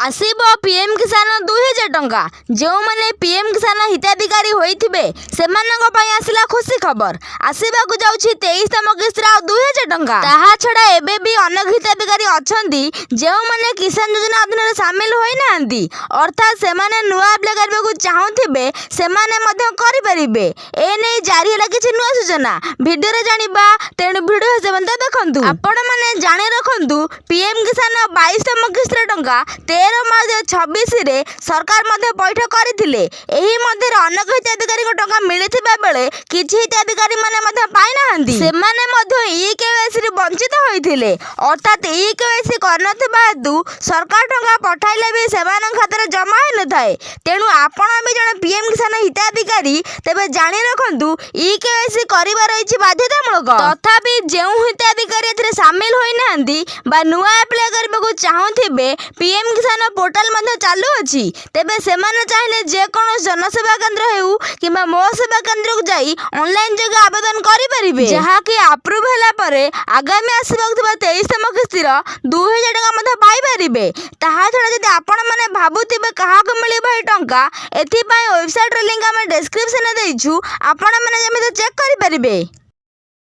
आसीबो PM किसान 2000 टंका। जो माने पीएम किसान हिताधिकारी होइथिबे सेमानंग पई आसिला खुशी खबर। आसीबा को जाउछि 23तम किस्तिर 2000 टंका। ताहा छडा एबे भी अनेक हिताधिकारी अछंती जो माने किसान योजना अधीन शामिल होई नांती, अर्थात सेमाने नुआ अप्लाई करबा को चाहुथिबे सेमाने मध्य करि परिबे। ए नै जारी हला किछि नुआ सूचना वीडियो रे जानिबा, तेनु वीडियो सेबंता देखंतु। आपण माने जानि रखंतु पीएम किसान 22तम किस्तिर टंका 13 मार्च 26 रे सरकार मध्य पैठ करथिले। एही मध्य अनेक हिताधिकारी को टंका मिलिथिबा बेले किछि हिताधिकारी माने मध्य पाइ नाहंती। सेमाने मध्य ईकेवाईसी रे वंचित होइथिले, अर्थात ईकेवाईसी करनथिबा हेतु सरकार टंका पठाइले भी सेमान खातार जमा हे न थाए। तेनु आपण भी जने पीएम किसान हिताधिकारी तेबे जानि रखंतु ईकेवाईसी करिबा रहिछि बाध्यतामूलक। तथापि जेउ हिताधिकारी एथिरे शामिल होई नाहंती बा नुआ अप्लाई करबा को चाहुथिबे पीएम किसान पोर्टाल मध्य चालू अछि, तेबे सेमाने चाहिले जे कोनो जनसेवा केंद्र हेउ किबा मो सेवा केंद्र को जाई ऑनलाइन जगह आवेदन करि परिबे, जहा कि अप्रूव होला परे आगामी आसीबाक थिबा 23तम किस्तिर 2000 टंका मध्य पाइ परिबे। ताहा छडा जदि आपण माने भाबुथिबे काहा को मिलिबा ए टंका, एथि पई वेबसाइट रे लिंक हम डिस्क्रिप्शन रे देइछु, आपण माने जेमे चेक करि परिबे।